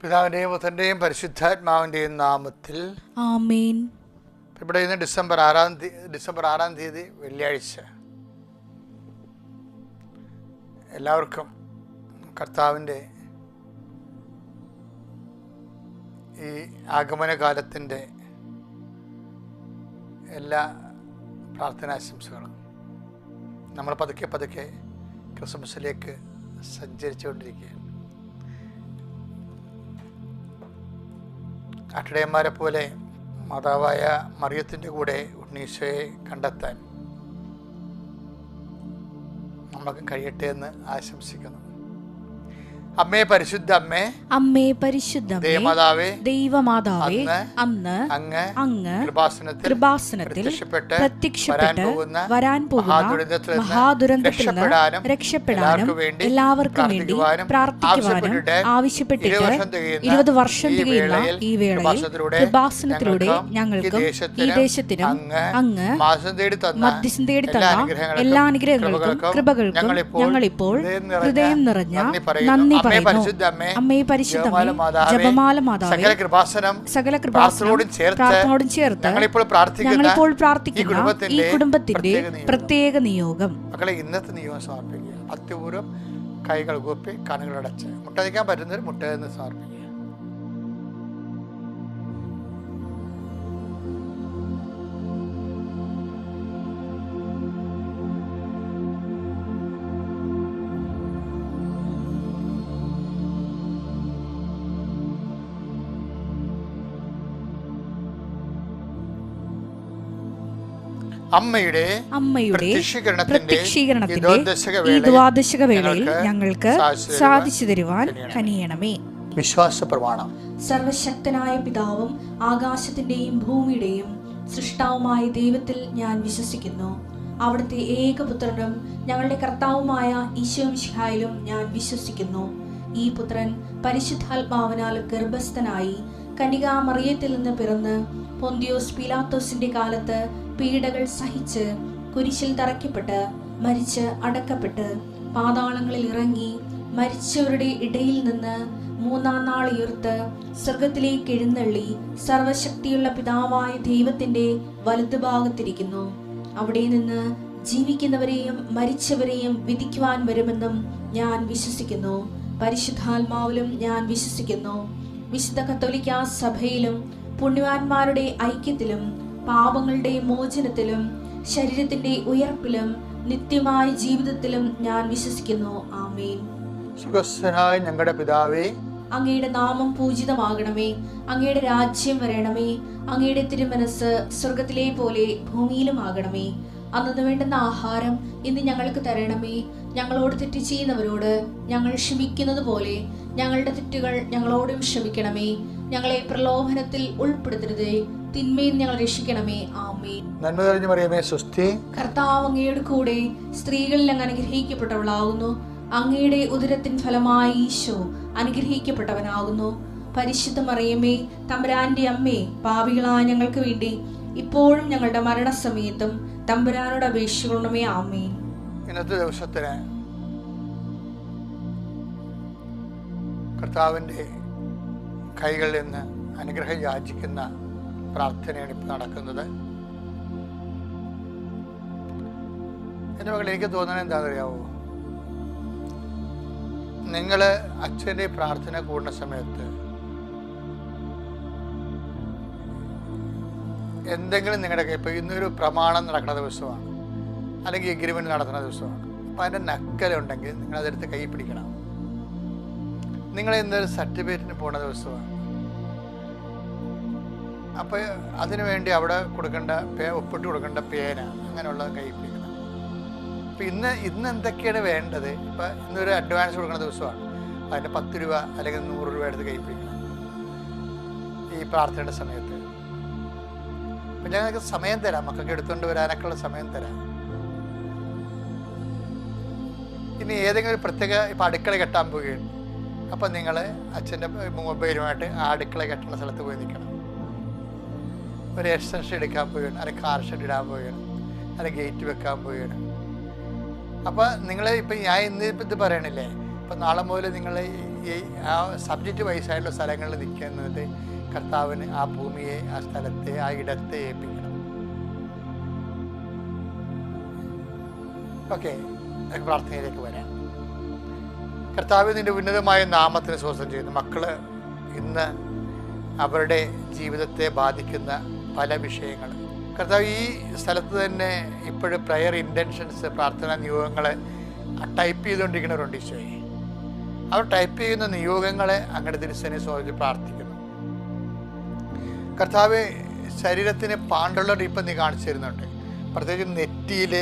പിതാവിൻ്റെയും പുത്രൻ്റെയും പരിശുദ്ധാത്മാവിൻ്റെയും നാമത്തിൽ ആമേൻ. ഇവിടെ ഇന്ന് ഡിസംബർ 6 തീയതി വെള്ളിയാഴ്ച. എല്ലാവർക്കും കർത്താവിൻ്റെ ഈ ആഗമനകാലത്തിൻ്റെ എല്ലാ പ്രാർത്ഥനാശംസകളും. നമ്മൾ പതുക്കെ പതുക്കെ ക്രിസ്മസിലേക്ക് സഞ്ചരിച്ചുകൊണ്ടിരിക്കുകയാണ്. അട്ടിടയന്മാരെ പോലെ മാതാവായ മറിയത്തിൻ്റെ കൂടെ ഉണ്ണീശോയെ കണ്ടെത്താൻ നമുക്ക് കഴിയട്ടെ എന്ന് ആശംസിക്കുന്നു. അമ്മേ പരിശുദ്ധ അമ്മേ, അമ്മേ പരിശുദ്ധ ദേവമാതാവേ, ദൈവമാതാവേ, അന്ന് അങ്ങ് കൃപാസനത്തിൽ പ്രത്യക്ഷപ്പെട്ട് വരാൻ പോകുന്ന മഹാദുരന്തത്തിൽ നിന്ന് രക്ഷപ്പെടാനും എല്ലാവർക്കും വേണ്ടി പ്രാർത്ഥിക്കുവാനും ആവശ്യപ്പെട്ടിട്ട് 20 വർഷം തികയുന്ന ഈ വേളയിൽ കൃപാസനത്തിലൂടെ ഞങ്ങൾക്കും ഈ ദേശത്തിനും അങ്ങ് മധ്യസ്ഥം തേടി തന്ന എല്ലാ അനുഗ്രഹങ്ങൾക്കും കൃപകൾക്കും ഞങ്ങളിപ്പോൾ ഹൃദയം നിറഞ്ഞ നന്ദി. അമ്മേ പരിശുദ്ധ ജപമാല മാതാവേ, സകല കൃപാസനത്തോടും ചേർത്ത് ഞങ്ങളിപ്പോൾ പ്രാർത്ഥിക്കുന്ന ഈ കുടുംബത്തിന്റെ പ്രത്യേക നിയോഗം. മക്കളെ, ഇന്നത്തെ നിയോഗം സമർപ്പിക്കുക. അത്യപൂർവം കൈകൾ കൂപ്പി കണ്ണുകളടച്ച് മുട്ടതിക്കാൻ പറ്റുന്നവർ മുട്ടയെന്ന് സമർപ്പിക്കുക. അമ്മയുടെ പ്രത്യക്ഷീകരണത്തിന്റെ ഈ ദ്വാദശക വേളയിൽ ഞങ്ങൾക്ക് സാധിച്ചു തരുവാൻ കനിയണമേ. വിശ്വാസ പ്രമാണം. സർവശക്തനായ പിതാവും ആകാശത്തിന്റെയും ഭൂമിയുടെയും സൃഷ്ടാവുമായ ദൈവത്തിൽ ഞാൻ വിശ്വസിക്കുന്നു. അവിടുത്തെ ഏകപുത്രനും ഞങ്ങളുടെ കർത്താവുമായ ഈശോ മിശിഹായിലും ഞാൻ വിശ്വസിക്കുന്നു. ഈ പുത്രൻ പരിശുദ്ധാത്മാവിനാൽ ഗർഭസ്ഥനായി കന്യകാ മറിയത്തിൽ നിന്ന് പിറന്ന് പൊന്തിയോസ് പീലാത്തോസിന്റെ കാലത്ത് പീഡകൾ സഹിച്ച് കുരിശിൽ തറയ്ക്കപ്പെട്ട് മരിച്ച് അടക്കപ്പെട്ട് പാതാളങ്ങളിൽ ഇറങ്ങി മരിച്ചവരുടെ ഇടയിൽ നിന്ന് 3-ാം നാൾ ഉയർത്ത് സ്വർഗത്തിലേക്ക് എഴുന്നള്ളി സർവശക്തിയുള്ള പിതാവായ ദൈവത്തിന്റെ വലതുഭാഗത്തിരിക്കുന്നു. അവിടെ നിന്ന് ജീവിക്കുന്നവരെയും മരിച്ചവരെയും വിധിക്കുവാൻ വരുമെന്നും ഞാൻ വിശ്വസിക്കുന്നു. പരിശുദ്ധാത്മാവിലും ഞാൻ വിശ്വസിക്കുന്നു. വിശുദ്ധ കത്തോലിക്കാ സഭയിലും പുണ്യവാന്മാരുടെ ഐക്യത്തിലും പാപങ്ങളുടെ മോചനത്തിലും ശരീരത്തിന്റെ ഉയർപ്പിലും നിത്യമായ ജീവിതത്തിലും ഞാൻ വിശ്വസിക്കുന്നു. ആമേൻ. സുഖസ്ഥനായ ഞങ്ങളുടെ പിതാവേ, അങ്ങയുടെ നാമം പൂജിതമാകണമേ. അങ്ങയുടെ രാജ്യം വരണമേ. അങ്ങയുടെ തിരുമനസ് സ്വർഗത്തിലെ പോലെ ഭൂമിയിലും ആകണമേ. അന്നു വേണ്ടുന്ന ആഹാരം ഇന്ന് ഞങ്ങൾക്ക് തരണമേ. ഞങ്ങളോട് തെറ്റ് ചെയ്യുന്നവരോട് ഞങ്ങൾ ക്ഷമിക്കുന്നത് പോലെ ഞങ്ങളുടെ തെറ്റുകൾ ഞങ്ങളോടും ക്ഷമിക്കണമേ. ഞങ്ങളെ പ്രലോഭനത്തിൽ ഉൾപ്പെടുത്തരുതേ, തിന്മയിൽ ഞങ്ങൾ രക്ഷിക്കണമേ. ആമേൻ. നന്മ നിറഞ്ഞ മറിയമേ, സ്വസ്തി. കർത്താവ് അങ്ങയുടെ കൂടെ സ്ത്രീകളിൽ അങ്ങ് അനുഗ്രഹിക്കപ്പെട്ടവളാകുന്നു. അങ്ങയുടെ ഉദരത്തിൻ ഫലമായി ഈശോ അനുഗ്രഹിക്കപ്പെട്ടവനാകുന്നു. പരിശുദ്ധ മറിയമേ, തമ്പുരാന്റെ അമ്മേ, പാപികളായ ഞങ്ങൾക്ക് വേണ്ടി ഇപ്പോഴും ഞങ്ങളുടെ മരണസമയത്തും തമ്പുരാനോട് അപേക്ഷിക്കണമേ. ആമേൻ. ഇന്നത്തെ ദിവസത്തിന് കർത്താവിൻ്റെ കൈകളിൽ നിന്ന് അനുഗ്രഹം യാചിക്കുന്ന പ്രാർത്ഥനയാണ് ഇപ്പോൾ നടക്കുന്നത്. എൻ്റെ മകൾ, എനിക്ക് തോന്നുന്നത് എന്താണെന്ന് അറിയാവോ? നിങ്ങൾ അച്ഛൻ്റെ പ്രാർത്ഥന കൂടുന്ന സമയത്ത് എന്തെങ്കിലും നിങ്ങളുടെ ഇപ്പോൾ ഇന്നൊരു പ്രമാണം നടക്കുന്ന ദിവസമാണ്, അല്ലെങ്കിൽ എഗ്രിമെൻ്റ് നടത്തുന്ന ദിവസമാണ്. അപ്പം അതിൻ്റെ നക്കലുണ്ടെങ്കിൽ നിങ്ങളതെടുത്ത് കൈ പിടിക്കണം. നിങ്ങൾ ഇന്നൊരു സർട്ടിഫിക്കറ്റിന് പോകുന്ന ദിവസമാണ്. അപ്പോൾ അതിനുവേണ്ടി അവിടെ കൊടുക്കേണ്ട ഒപ്പിട്ട് കൊടുക്കേണ്ട പേന അങ്ങനെയുള്ളത് കൈ പിടിക്കണം. അപ്പം ഇന്ന് എന്തൊക്കെയാണ് വേണ്ടത്? ഇപ്പം ഇന്നൊരു അഡ്വാൻസ് കൊടുക്കുന്ന ദിവസമാണ്. അതിൻ്റെ 10 രൂപ അല്ലെങ്കിൽ 100 രൂപ എടുത്ത് കൈ പിടിക്കണം ഈ പ്രാർത്ഥനയുടെ സമയത്ത്. അപ്പം ഞങ്ങൾക്ക് സമയം തരാം, മക്കൾക്ക് എടുത്തുകൊണ്ട് വരാനൊക്കെ ഉള്ള സമയം തരാം. ഇനി ഏതെങ്കിലും ഒരു പ്രത്യേക ഇപ്പം അടുക്കള കെട്ടാൻ പോവുകയാണ്. അപ്പം നിങ്ങൾ അച്ഛൻ്റെ മൊബൈലുമായിട്ട് ആ അടുക്കള കെട്ടുന്ന സ്ഥലത്ത് പോയി നിൽക്കണം. ഒരു എക്സ്റ്റൻഷൻ എടുക്കാൻ പോവുകയാണ്, അല്ലെങ്കിൽ കാർ ഷെഡ് ഇടാൻ പോവുകയാണ്, അല്ലെങ്കിൽ ഗേറ്റ് വെക്കാൻ പോവുകയാണ്. അപ്പോൾ നിങ്ങൾ ഇപ്പം ഞാൻ ഇന്ന് ഇത് പറയണില്ലേ, ഇപ്പം നാളെ മുതൽ നിങ്ങൾ ഈ ആ സബ്ജക്റ്റ് വൈസായിട്ടുള്ള സ്ഥലങ്ങളിൽ നിൽക്കുന്നത് കർത്താവിന് ആ ഭൂമിയെ, ആ സ്ഥലത്തെ, ആ ഇടത്തെ ഏൽപ്പിക്കണം. ഓക്കെ, പ്രാർത്ഥനയിലേക്ക് വരാം. കർത്താവ് നിന്റെ ഉന്നതമായ നാമത്തിന് സ്വസ്ഥം ചെയ്യുന്നു. മക്കള് ഇന്ന് അവരുടെ ജീവിതത്തെ ബാധിക്കുന്ന പല വിഷയങ്ങൾ കർത്താവ് ഈ സ്ഥലത്ത് തന്നെ ഇപ്പോഴും പ്രയർ ഇൻറ്റൻഷൻസ്, പ്രാർത്ഥനാ നിയോഗങ്ങളെ ടൈപ്പ് ചെയ്തുകൊണ്ടിരിക്കുന്നവരുണ്ട് ഈശോയെ. അവർ ടൈപ്പ് ചെയ്യുന്ന നിയോഗങ്ങളെ അങ്ങയുടെ തിരുസനെ സ്വാഗതം പ്രാർത്ഥിക്കുന്നു. കർത്താവ് ശരീരത്തിന് പാണ്ടുള്ള ഇപ്പം നീ കാണിച്ചു തരുന്നുണ്ട്. പ്രത്യേകിച്ച് നെറ്റിയിൽ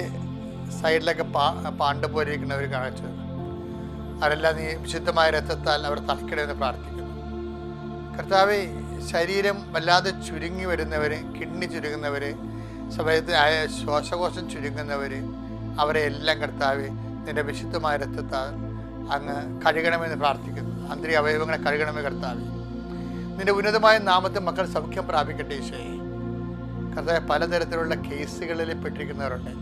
സൈഡിലൊക്കെ പാണ്ട് പോലെ ഇരിക്കുന്നവർ കാണിച്ചു തരുന്നു. അവരെല്ലാം നീ വിശുദ്ധമായ രക്തത്താൽ അവർ തളിക്കണമെന്ന് പ്രാർത്ഥിക്കുന്നു. കർത്താവ് ശരീരം വല്ലാതെ ചുരുങ്ങി വരുന്നവർ, കിഡ്നി ചുരുങ്ങുന്നവർ, സമയത്ത് ശ്വാസകോശം ചുരുങ്ങുന്നവർ, അവരെ എല്ലാം കർത്താവ് നിന്റെ വിശുദ്ധമായ രക്തത്താൽ അങ്ങ് കഴുകണമെന്ന് പ്രാർത്ഥിക്കുന്നു. ആന്തരിക അവയവങ്ങളെ കഴുകണമേ കർത്താവ്. നിന്റെ ഉന്നതമായ നാമത്തിൽ മക്കൾ സൗഖ്യം പ്രാപിക്കട്ടെ ഈശോയെ. കർത്താവ് പലതരത്തിലുള്ള കേസുകളിൽ പെട്ടിരിക്കുന്നവരുണ്ട്.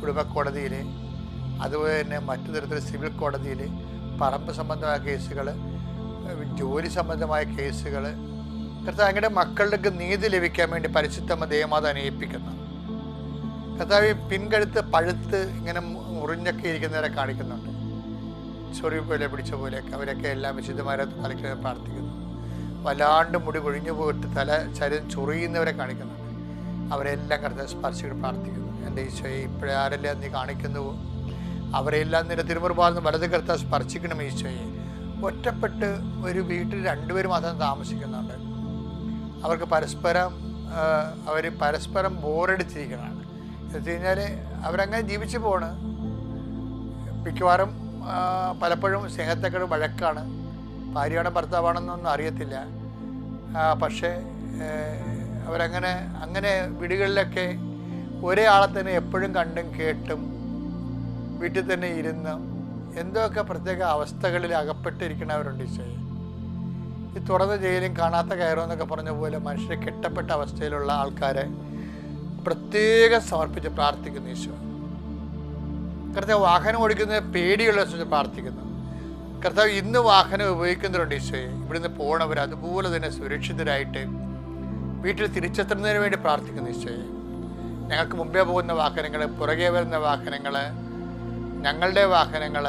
കുടുംബ കോടതിയിൽ, അതുപോലെ തന്നെ മറ്റു തരത്തിലുള്ള സിവിൽ കോടതിയിൽ, പറമ്പ് സംബന്ധമായ കേസുകൾ, ജോലി സംബന്ധമായ കേസുകൾ. കർത്താവ് അങ്ങയുടെ മക്കളുടെ നീതി ലഭിക്കാൻ വേണ്ടി പരിശുദ്ധമ്മ ദേവമാതാവിനെ ഏൽപ്പിക്കുന്നു. കർത്താവ് പിൻകഴുത്ത് പഴുത്ത് ഇങ്ങനെ മുറിഞ്ഞൊക്കെ ഇരിക്കുന്നവരെ കാണിക്കുന്നുണ്ട്. ചൊറി പോലെ പിടിച്ച പോലെയൊക്കെ അവരൊക്കെ എല്ലാം വിശുദ്ധമാരെ തലയ്ക്ക് പ്രാർത്ഥിക്കുന്നു. വല്ലാണ്ട് മുടി കൊഴിഞ്ഞു പോയിട്ട് ശരീരം ചൊറിയുന്നവരെ കാണിക്കുന്നുണ്ട്. അവരെല്ലാം കർത്താവ് സ്പർശിച്ച് പ്രാർത്ഥിക്കുന്നു. എൻ്റെ ഈശോയെ, ഇപ്പോഴേ ആരെല്ലാം നീ കാണിക്കുന്നുവോ അവരെല്ലാം നിന്റെ തിരുമുറുപാടുന്ന വലത് കർത്താവ് സ്പർശിക്കണം ഈശോയെ. ഒറ്റപ്പെട്ട് ഒരു വീട്ടിൽ രണ്ടുപേർ മാത്രം താമസിക്കുന്നുണ്ട്. അവർക്ക് പരസ്പരം ബോറടിച്ചിരിക്കുന്നതാണ്. എന്ന് വെച്ച് കഴിഞ്ഞാൽ അവരങ്ങനെ ജീവിച്ചു പോണ്. മിക്കവാറും പലപ്പോഴും സ്നേഹത്തെക്കാൾ വഴക്കാണ്. ഭാര്യയാണോ ഭർത്താവാണെന്നൊന്നും അറിയത്തില്ല. പക്ഷേ അവരങ്ങനെ വീടുകളിലൊക്കെ ഒരേ ആളെ തന്നെ എപ്പോഴും കണ്ടും കേട്ടും വീട്ടിൽ തന്നെ ഇരുന്ന് എന്തൊക്കെ പ്രത്യേക അവസ്ഥകളിൽ അകപ്പെട്ടിരിക്കുന്നവരുണ്ട് ഈശോയെ. ഈ തുറന്ന ജയിലും കാണാത്ത കയറുമെന്നൊക്കെ പറഞ്ഞ പോലെ മനുഷ്യരെ കെട്ടപ്പെട്ട അവസ്ഥയിലുള്ള ആൾക്കാരെ പ്രത്യേകം സമർപ്പിച്ച് പ്രാർത്ഥിക്കുന്നു ഈശോ. കർത്താവ് വാഹനം ഓടിക്കുന്നത് പേടിയുള്ള പ്രാർത്ഥിക്കുന്നു. കർത്താവ് ഇന്ന് വാഹനം ഉപയോഗിക്കുന്നവരുണ്ട് ഈശോയെ. ഇവിടുന്ന് പോണവർ അതുപോലെ തന്നെ സുരക്ഷിതരായിട്ട് വീട്ടിൽ തിരിച്ചെത്തുന്നതിന് വേണ്ടി പ്രാർത്ഥിക്കുന്നു ഈശോയെ. ഞങ്ങൾക്ക് മുമ്പേ പോകുന്ന വാഹനങ്ങൾ, പുറകെ വരുന്ന വാഹനങ്ങൾ, ഞങ്ങളുടെ വാഹനങ്ങൾ,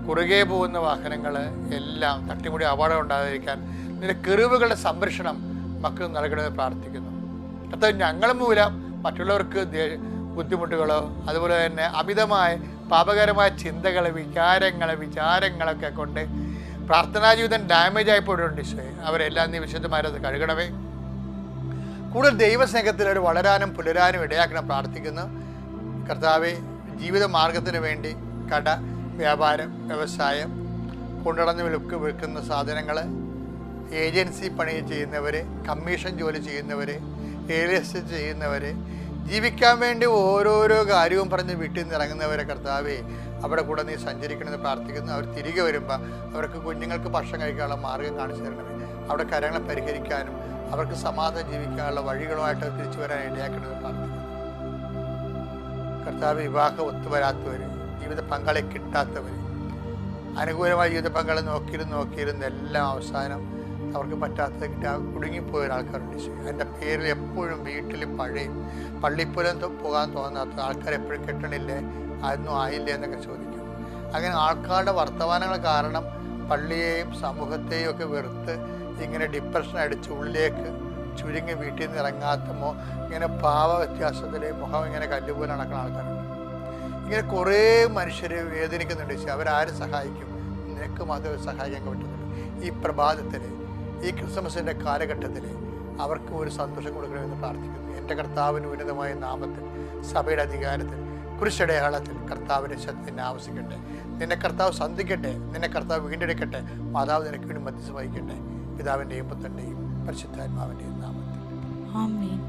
കുറുകെ പോകുന്ന വാഹനങ്ങൾ എല്ലാം തട്ടിമുടി അപകടം ഉണ്ടാകാതിരിക്കാൻ നിന്റെ കിറിവുകളുടെ സംരക്ഷണം മക്കൾ നൽകണമെന്ന് പ്രാർത്ഥിക്കുന്നു. കർത്താവ് ഞങ്ങൾ മൂലം മറ്റുള്ളവർക്ക് ബുദ്ധിമുട്ടുകളോ അതുപോലെ തന്നെ അമിതമായ പാപകരമായ ചിന്തകൾ, വിചാരങ്ങളൊക്കെ കൊണ്ട് പ്രാർത്ഥനാ ജീവിതം ഡാമേജ് ആയിപ്പോയിട്ടുണ്ട് ഈശോയെ. അവരെല്ലാം നീ വിശുദ്ധമാരത് കഴുകണമേ. കൂടുതൽ ദൈവസ്നേഹത്തിൽ അവർ വളരാനും പുലരാനും ഇടയാക്കണം പ്രാർത്ഥിക്കുന്നു. കർത്താവെ, ജീവിത മാർഗത്തിന് വേണ്ടി കട, വ്യാപാരം, വ്യവസായം, കൊണ്ടുനടന്ന് വിൽക്കുന്ന സാധനങ്ങൾ, ഏജൻസി പണി ചെയ്യുന്നവർ, കമ്മീഷൻ ജോലി ചെയ്യുന്നവർ, റിയൽ എസ്റ്റേറ്റ് ചെയ്യുന്നവർ, ജീവിക്കാൻ വേണ്ടി ഓരോരോ കാര്യവും പറഞ്ഞ് വീട്ടിൽ നിന്ന് ഇറങ്ങുന്നവരെ കർത്താവെ അവിടെ കൂടെ നീ സഞ്ചരിക്കണമെന്ന് പ്രാർത്ഥിക്കുന്നു. അവർ തിരികെ വരുമ്പോൾ അവർക്ക് കുഞ്ഞുങ്ങൾക്ക് ഭക്ഷണം കഴിക്കാനുള്ള മാർഗം കാണിച്ചു തരണമേ. അവിടെ കാര്യങ്ങൾ പരിഹരിക്കാനും അവർക്ക് സമാധാനം ജീവിക്കാനുള്ള വഴികളുമായിട്ട് തിരിച്ചു വരാൻ ഇടയാക്കണമെന്ന് പ്രാർത്ഥിക്കുന്നു. കർത്താവ്, വിവാഹം ഒത്തുവരാത്തവർ, ജീവിത പങ്കാളി കിട്ടാത്തവർ, അനുകൂലമായ ജീവിത പങ്കാളി നോക്കിയിരുന്ന് എല്ലാം അവസാനം അവർക്ക് പറ്റാത്തത് കിട്ടാൻ കുടുങ്ങിപ്പോയ ഒരാൾക്കാരുണ്ട്. എൻ്റെ പേരിൽ എപ്പോഴും വീട്ടിൽ പള്ളിപ്പുരം പോകാൻ തോന്നാത്ത ആൾക്കാർ എപ്പോഴും കെട്ടണില്ലേ, അതൊന്നും ആയില്ലേ എന്നൊക്കെ ചോദിക്കും. അങ്ങനെ ആൾക്കാരുടെ വർത്തമാനങ്ങൾ കാരണം പള്ളിയെയും സമൂഹത്തെയും ഒക്കെ വെറുത്ത് ഇങ്ങനെ ഡിപ്രഷൻ അടിച്ച് ഉള്ളിലേക്ക് ചുരുങ്ങി വീട്ടിൽ നിന്ന് ഇറങ്ങാത്ത ഇങ്ങനെ ഭാവ വ്യത്യാസത്തിൽ മുഖം ഇങ്ങനെ കല്ലുപോലെ നടക്കുന്ന ആൾക്കാരുണ്ട്. ഇങ്ങനെ കുറേ മനുഷ്യരെ വേദനിക്കുന്നുണ്ട്. അവരാരും സഹായിക്കും? നിനക്ക് മാത്രമേ സഹായിക്കാൻ പറ്റുന്നുള്ളൂ. ഈ പ്രഭാതത്തിൽ, ഈ ക്രിസ്മസിൻ്റെ കാലഘട്ടത്തിൽ അവർക്ക് ഒരു സന്തോഷം കൊടുക്കണമെന്ന് പ്രാർത്ഥിക്കുന്നു. എൻ്റെ കർത്താവിന് ഉന്നതമായ നാമത്തിൽ, സഭയുടെ അധികാരത്തിൽ, കുരിശടയാളത്തിൽ കർത്താവിൻ്റെ ശക്തി ആവശ്യിക്കട്ടെ. നിന്നെ കർത്താവ് സന്ധിക്കട്ടെ, നിന്നെ കർത്താവ് വീണ്ടെടുക്കട്ടെ. മാതാവ് നിനക്ക് വേണ്ടി മധ്യസ്ഥ വഹിക്കട്ടെ. പിതാവിൻ്റെയും പുത്രൻ്റെയും പരിശുദ്ധാത്മാവിൻ്റെയും നാമത്തിൽ ആമേൻ.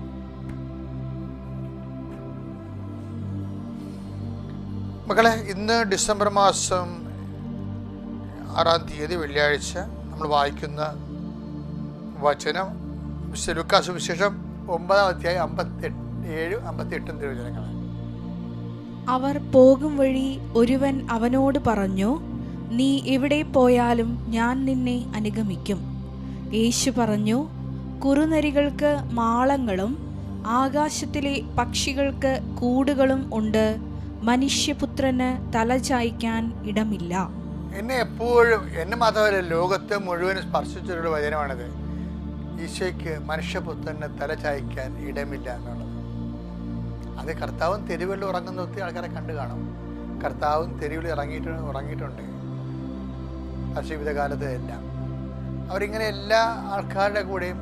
മക്കളെ, ഇന്ന് ഡിസംബർ മാസം 6-ാം തീയതി വെള്ളിയാഴ്ച നമ്മൾ വായിക്കുന്ന വചനം ലൂക്കാ സുവിശേഷം 9-ാം അധ്യായം 57-58 തിരുവചനങ്ങൾ. അവർ പോകും വഴി ഒരുവൻ അവനോട് പറഞ്ഞു, നീ എവിടെ പോയാലും ഞാൻ നിന്നെ അനുഗമിക്കും. യേശു പറഞ്ഞു, കുറുനരികൾക്ക് മാളങ്ങളും ആകാശത്തിലെ പക്ഷികൾക്ക് കൂടുകളും ഉണ്ട്, മനുഷ്യപുത്രന് തലചായ്ക്കാൻ ഇടമില്ല. എന്നെ എപ്പോഴും, എന്നെ മാത്രമല്ല ലോകത്തെ മുഴുവൻ സ്പർശിച്ചൊരു വചനമാണിത്. ഈശോയ്ക്ക് മനുഷ്യപുത്രന് തലചായ്ക്കാൻ ഇടമില്ല എന്നുള്ളത്. അത് കർത്താവും തെരുവിൽ ഉറങ്ങുന്ന ഒത്തിരി ആൾക്കാരെ കണ്ടു കാണും. കർത്താവും തെരുവിൽ ഉറങ്ങിയിട്ടുണ്ട് ജീവിതകാലത്ത് എല്ലാം. അവരിങ്ങനെ എല്ലാ ആൾക്കാരുടെ കൂടെയും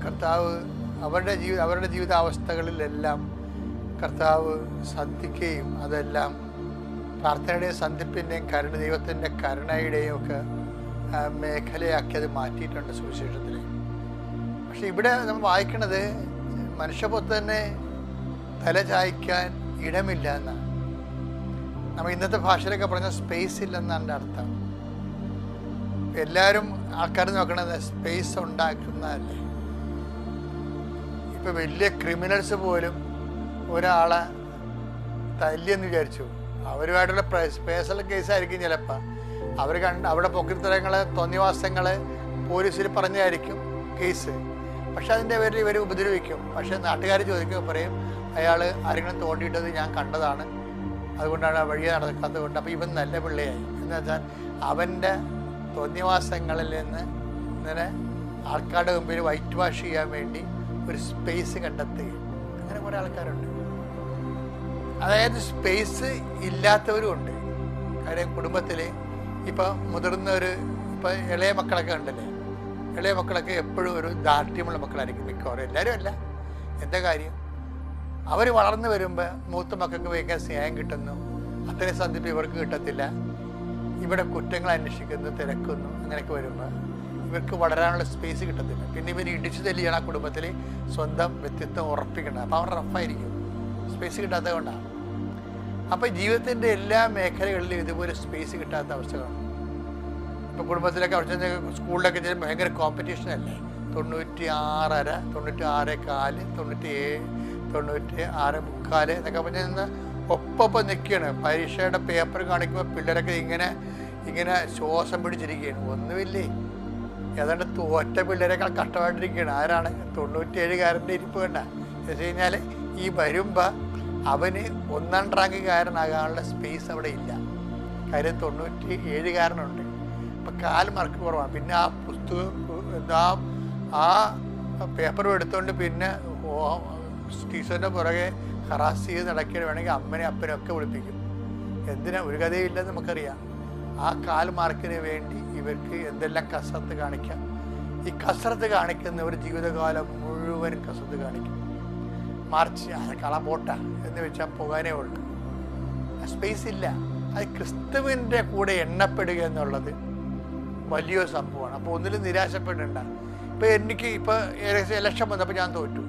കർത്താവ് അവരുടെ ജീവിതാവസ്ഥകളിലെല്ലാം കർത്താവ് സന്ധിക്കുകയും അതെല്ലാം പ്രാർത്ഥനയുടെയും സന്ധിപ്പിൻ്റെയും ദൈവത്തിൻ്റെ കരുണയുടെയും ഒക്കെ മേഖലയാക്കി അത് മാറ്റിയിട്ടുണ്ട് സുവിശേഷത്തിൽ. പക്ഷെ ഇവിടെ നമ്മൾ വായിക്കണത് മനുഷ്യപുത്രനെ തലചായ്ക്കാൻ ഇടമില്ല എന്നാണ്. നമ്മൾ ഇന്നത്തെ ഭാഷയിലൊക്കെ പറഞ്ഞ സ്പേസ് ഇല്ലെന്നാണ് എൻ്റെ അർത്ഥം. എല്ലാവരും ആൾക്കാർ നോക്കണത് സ്പേസ് ഉണ്ടാക്കുന്നതല്ലേ. ഇപ്പം വലിയ ക്രിമിനൽസ് പോലും ഒരാളെ തല്ലിയെന്ന് വിചാരിച്ചു, അവരുമായിട്ടുള്ള പേഴ്സണൽ കേസായിരിക്കും ചിലപ്പോൾ. അവിടെ പൊക്കിത്തരങ്ങൾ, തോന്നിവാസങ്ങൾ പോലീസിൽ പറഞ്ഞായിരിക്കും കേസ്. പക്ഷെ അതിൻ്റെ പേരിൽ ഇവർ ഉപദ്രവിക്കും. പക്ഷെ നാട്ടുകാർ ചോദിക്കുക പറയും, അയാൾ ആരെങ്കിലും തോണ്ടിയിട്ടത് ഞാൻ കണ്ടതാണ്, അതുകൊണ്ടാണ് വഴിയെ നടക്കാത്തത് കൊണ്ട്. അപ്പോൾ ഇവൻ നല്ല പിള്ളയായി എന്ന് വെച്ചാൽ അവൻ്റെ തോന്നിവാസങ്ങളിൽ നിന്ന് ഇങ്ങനെ ആൾക്കാരുടെ മുമ്പിൽ വൈറ്റ് വാഷ് ചെയ്യാൻ വേണ്ടി ഒരു സ്പേസ് കണ്ടെത്തുകയും അങ്ങനെ കുറേ ആൾക്കാരുണ്ട്. അതായത് സ്പേസ് ഇല്ലാത്തവരും ഉണ്ട്. കാര്യം കുടുംബത്തിൽ ഇപ്പം ഇപ്പം ഇളയ മക്കളൊക്കെ ഉണ്ടല്ലേ, ഇളയ മക്കളൊക്കെ എപ്പോഴും ഒരു ദാർഢ്യമുള്ള മക്കളായിരിക്കും മിക്കവാറും. എല്ലാവരും അല്ല, എന്താ കാര്യം, അവർ വളർന്നു വരുമ്പോൾ മൂത്ത മക്കൾക്ക് ഭയങ്കര സ്നേഹം കിട്ടുന്നു, അത്രയും സന്ധിപ്പ് ഇവർക്ക് കിട്ടത്തില്ല. ഇവിടെ കുറ്റങ്ങൾ അന്വേഷിക്കുന്നു, തിരക്കുന്നു. അങ്ങനെയൊക്കെ വരുമ്പോൾ ഇവർക്ക് വളരാനുള്ള സ്പേസ് കിട്ടത്തില്ല. പിന്നെ ഇവർ ഇടിച്ചു തല്ലിയാണ് ആ കുടുംബത്തിൽ സ്വന്തം വ്യക്തിത്വം ഉറപ്പിക്കണം. അപ്പോൾ അവർ റഫായിരിക്കും, സ്പേസ് കിട്ടാത്തത് കൊണ്ടാണ്. അപ്പോൾ ജീവിതത്തിൻ്റെ എല്ലാ മേഖലകളിലും ഇതുപോലെ സ്പേസ് കിട്ടാത്ത അവസ്ഥകളാണ്. ഇപ്പോൾ കുടുംബത്തിലൊക്കെ അവിടെ സ്കൂളിലൊക്കെ ചെല്ലുമ്പോൾ ഭയങ്കര കോമ്പറ്റീഷനല്ലേ. 96.5, 96.4, 97, 96.3 എന്നൊക്കെ പറഞ്ഞ് നിന്ന് ഒപ്പം നിൽക്കുകയാണ്. പരീക്ഷയുടെ പേപ്പർ കാണിക്കുമ്പോൾ പിള്ളേരൊക്കെ ഇങ്ങനെ ശ്വാസം പിടിച്ചിരിക്കുകയാണ്. ഒന്നുമില്ലേ, ഏതാണ്ട് തോറ്റ പിള്ളേരെക്കാൾ കഷ്ടമായിട്ടിരിക്കുകയാണ്. ആരാണ് 97കാരൻ്റെ ഇരിപ്പ് വേണ്ട എന്ന് വെച്ച് കഴിഞ്ഞാൽ ഈ വരുമ്പോൾ അവന് 1ാം റാങ്കുകാരനാകാനുള്ള സ്പേസ് അവിടെ ഇല്ല. കാര്യം 97കാരനുണ്ട്. അപ്പം 4 മാർക്ക് കുറവാണ്. പിന്നെ ആ പുസ്തകം ആ പേപ്പറും എടുത്തുകൊണ്ട് പിന്നെ ടീച്ചറിൻ്റെ പുറകെ ഹറാസ് ചെയ്ത് നടക്കുകയാണ്. വേണമെങ്കിൽ അമ്മനെ അപ്പനൊക്കെ വിളിപ്പിക്കും. എന്തിനാ, ഒരു കഥയില്ലെന്ന് നമുക്കറിയാം. ആ 4 മാർക്കിന് വേണ്ടി ഇവർക്ക് എന്തെല്ലാം കസരത്ത് കാണിക്കാം. ഈ കസരത്ത് കാണിക്കുന്ന ഒരു ജീവിതകാലം മുഴുവൻ കസരത്ത് കാണിക്കും. മാർച്ച് കള പോട്ട എന്ന് വെച്ചാൽ പോകാനേ ഉള്ളൂ. സ്പേസ് ഇല്ല. അത് ക്രിസ്തുവിൻ്റെ കൂടെ എണ്ണപ്പെടുക എന്നുള്ളത് വലിയൊരു സംഭവമാണ്. അപ്പോൾ ഒന്നിലും നിരാശപ്പെടേണ്ട. ഇപ്പോൾ എനിക്ക് ഇലക്ഷൻ വന്നപ്പോൾ ഞാൻ തോറ്റു,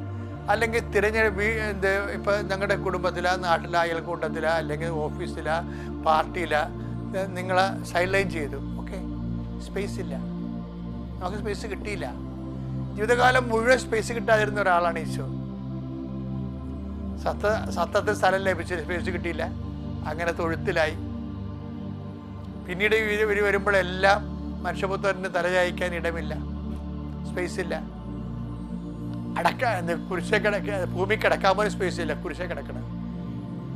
അല്ലെങ്കിൽ തിരഞ്ഞെടുപ്പ് ഇപ്പോൾ ഞങ്ങളുടെ കുടുംബത്തിലാ, നാട്ടിലാ, അയൽക്കൂട്ടത്തിലാ, അല്ലെങ്കിൽ ഓഫീസിലാ, പാർട്ടിയിലാ നിങ്ങളെ സൈഡ് ലൈൻ ചെയ്തു. ഓക്കെ, സ്പേസ് ഇല്ല, നമുക്ക് സ്പേസ് കിട്ടിയില്ല. ജീവിതകാലം മുഴുവൻ സ്പേസ് കിട്ടാതിരുന്ന ഒരാളാണ് ഈശോ. സത്തത്തിൽ സ്ഥലം ലഭിച്ച സ്പേസ് കിട്ടിയില്ല, അങ്ങനെ തൊഴുത്തിലായി. പിന്നീട് ഇവർ വരുമ്പോഴെല്ലാം മനുഷ്യപുത്രന് തലചായ്ക്കാൻ ഇടമില്ല, സ്പേസ് ഇല്ല. കുരിശെ ഭൂമി കിടക്കാൻ പോലും സ്പേസ് ഇല്ല, കുരിശെ കിടക്കണം.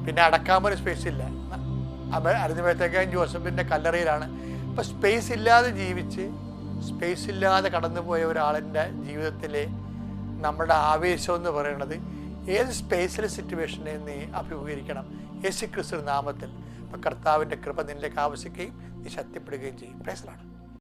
പിന്നെ അടക്കാൻ പോലും സ്പേസ് ഇല്ല. അരിഞ്ഞപ്പോഴത്തേക്കും ജോസഫിൻ്റെ കല്ലറയിലാണ്. ഇപ്പം സ്പേസ് ഇല്ലാതെ ജീവിച്ച് സ്പേസ് ഇല്ലാതെ കടന്നുപോയ ഒരാളിൻ്റെ ജീവിതത്തിലെ നമ്മുടെ ആവേശം എന്ന് പറയുന്നത് ഏത് സ്പേസിലെ സിറ്റുവേഷനെ നീ അഭിമുഖീകരിക്കണം യേശുക്രിസ്തു നാമത്തിൽ. അപ്പം കർത്താവിൻ്റെ കൃപ നിന്നിലേക്ക് ആവശ്യിക്കുകയും നീ ശക്തിപ്പെടുകയും ചെയ്യും. Praise the Lord.